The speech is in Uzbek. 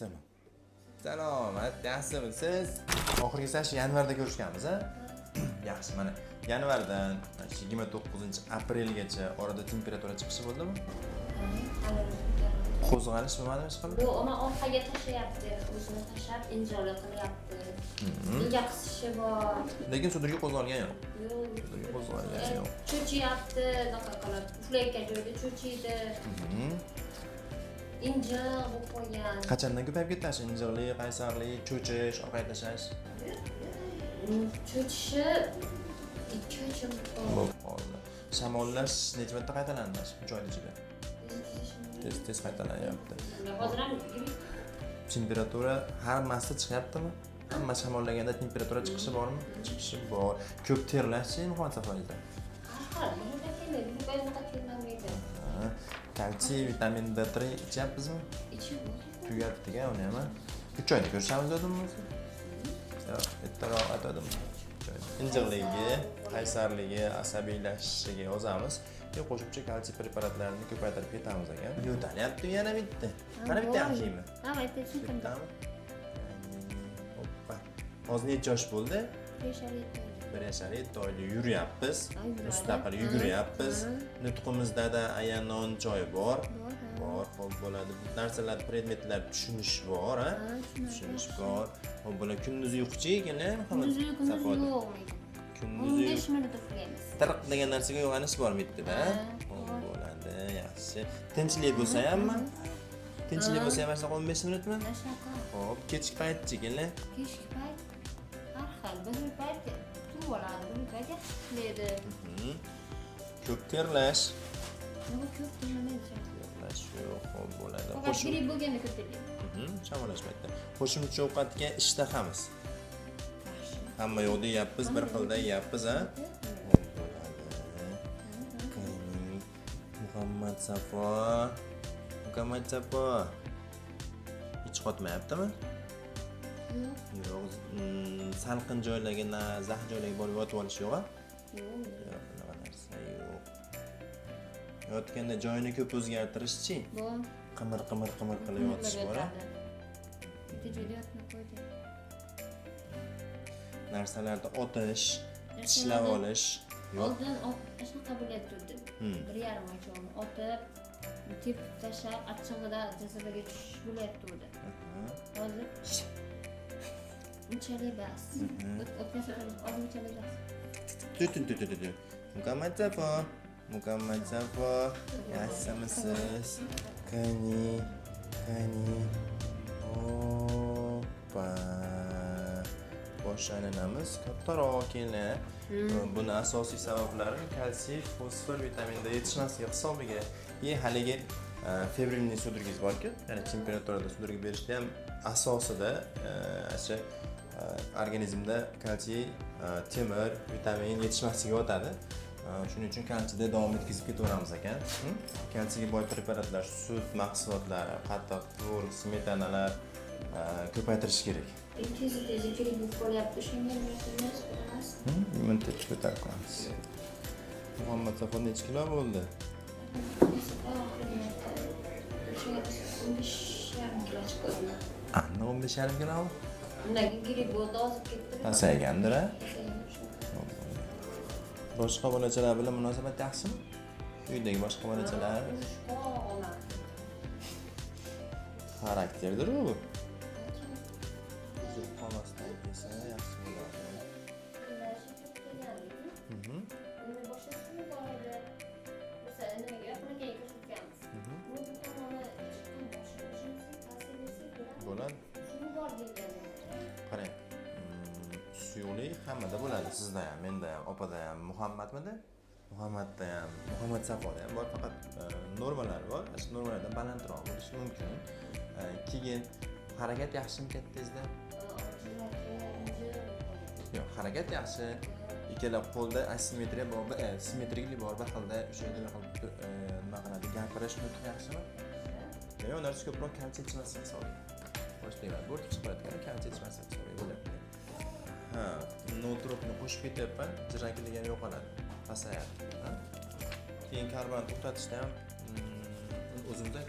Tamam. Salomat, yaxshimisiz? Oxirgi safar yanvarda ko'rishganmiz, ha? Yaxshi, mana yanvardan 29-aprelgacha orada temperatura chiqishi bo'ldimi? Qo'zg'alish bo'lmadimi hech qanday? Bu ona orqaga tashlayapti, o'zini tashlab injirlik qilyapti. Bunga qisishi bor. Lekin sudurga qo'zg'algan yo'q. Yo'q. Sudurga qo'zg'algan yo'q. Cho'chiyapti, naqa qilib, uxlayotgan joyda cho'chiydi. Injiq bo'lib qolgan. Qachondan ko'payib ketdi shu injiqlik, qaysarlik, cho'chish, orqaga tashlash? Cho'chishi 2-3 yil bo'lib qoldi. Shamollash necha marta qaytalandi shu 3 oy ichida? Tez qaytalanyapti. Hozir ham Temperatura hammasida chiqyaptimi? Hamma shamollaganda temperatura chiqishi bormi? Chiqishi bor. Ko'p terlashchi muhofazat foizda. Kalsiy, vitamin D3 ichyapmizmi? Tugatdik-a uni ham. 3 oyda ko'rishamiz dedimmi? Ertaroq aytadim. Injiqligi, qaysarligi, asabiylashishiga yozamiz. Qo'shimcha kalsiy preparatlarini ko'paytirib ketamiz ekan. Yo'talyapti yana bitta. Mana bitta yaxshimi? Ha, bitta tushundim. Hoppa. Hozir necha yosh bo'ldi? 1,7 oyda yuryapmiz. Mustaqil yuguryapmiz. Nutqimizda ayanon joy bor. Bor, xo'p bo'ladi. Bu narsalar, predmetlar tushunish bor, ha? Tushunish bor. Xo'p bo'ladi. Kunduzi yo'qchi-ekan, kunduzi yo'q. Kunduzi 15 minut uxlaymiz. Tiriq degan narsaga uyg'onish bor bitta-da. Xo'p bo'ladi, yaxshi. Tinchlik bo'lsa hammi? Tinchlik bo'lsa ham 15 minutmi? Xo'p, kechki paytchi-ekanlar. Kechki payt har xil, bir payt bo'ladi, bir payt yaxshilaydi. Ko'p terlash. Nima ko'p terlamaydi? Terlash yo'q, xo'p bo'ladi. Faqat gripp bo'lganda ko'p terlaydi. Shamolash paytida. Qo'shimcha ovqatga ishtahamiz. Hamma yo'q deyapmiz, bir xilda yeyapmiz, ha? Xo'p bo'ladi. Muhammad Safo. Hech qotmayaptimi? Yo'q. Salqin joylarga, zax joylarga borib yotib olish yo'q-a? Yo'q, bunaqa narsa yo'q. Yotganda joyini ko'p o'zgartirishchi? Bor. Qimir qilib yotish bor-a? Bitta joyda yotmay qo'ydi. Narsalarda otish, tishlab olish. Oldin shunaqa bo'lyapti. 1,5 oy cho'g'ini otib, tepib tashlab, achchig'ida jazobaga tushish bo'lyapti unda. Hozir unchalik bas. O'tgan safar unchalik bas. Muhammad Safo. Yaxshimisiz? Qani. Hoppa. Boshlanamiz. Kattaroq keyin. Buni asosiy sabablari kalsiy, fosfor, vitamin D yetishmasligi hisobiga. Haligi febrilniy sudurgiz bor-ku, ya'ni temperaturada sudurgi berishda ham asosida o'sha organizmda kalsiy, temir, vitamin yetishmasligi o'tadi. Shuning uchun kalsiyda davom etkazib ketaveramiz ekan. Kalsiyga boy preparatlar, sut mahsulotlari, qatiq, tvorog, smetanalar ko'paytirish kerak. Tez kelib bo'lyapti, shunga emas. Immunitet ko'tarib qo'yamiz. Muhammad Safo necha kilo bo'ldi? 15,5 kilo. Undan gripp bo'ldi, ozib ketdi. Pasaygandir, ha? Boshqa bolachalar bilan munosabat yaxshimi? Uydagi boshqa bolachalar xarakterdir u. Qolmasdan esa yaxshi bo'ladi. Bo'ladi. Qarang. Suyuqlik hammada bo'ladi, sizda ham, menda ham, opada ham, Muhammadmida? Muhammadda ham, Muhammad Safoda ham bor, faqat normalari bor. Shu normalardan balandroq bo'lishi mumkin. Keyin harakat yaxshimi kattangizda? Yo'q, harakat yaxshi. Ikkala qo'lda asimetriya bor, simmetriklik bor, bir xilda o'sha nima qiladi, gapirish nutq yaxshimi? Yo'q, narsa ko'proq kalsiy yetishmasligi hisobiga. Boshlayman. Bo'rtib chiqaradigan kalsiy yetishmasligi hisobiga bo'lyapti. Notropni qo'shib ketyapman, jirakiligi ham yo'qoladi, pasayadi. Keyin karbon to'xtatishda ham o'zimizda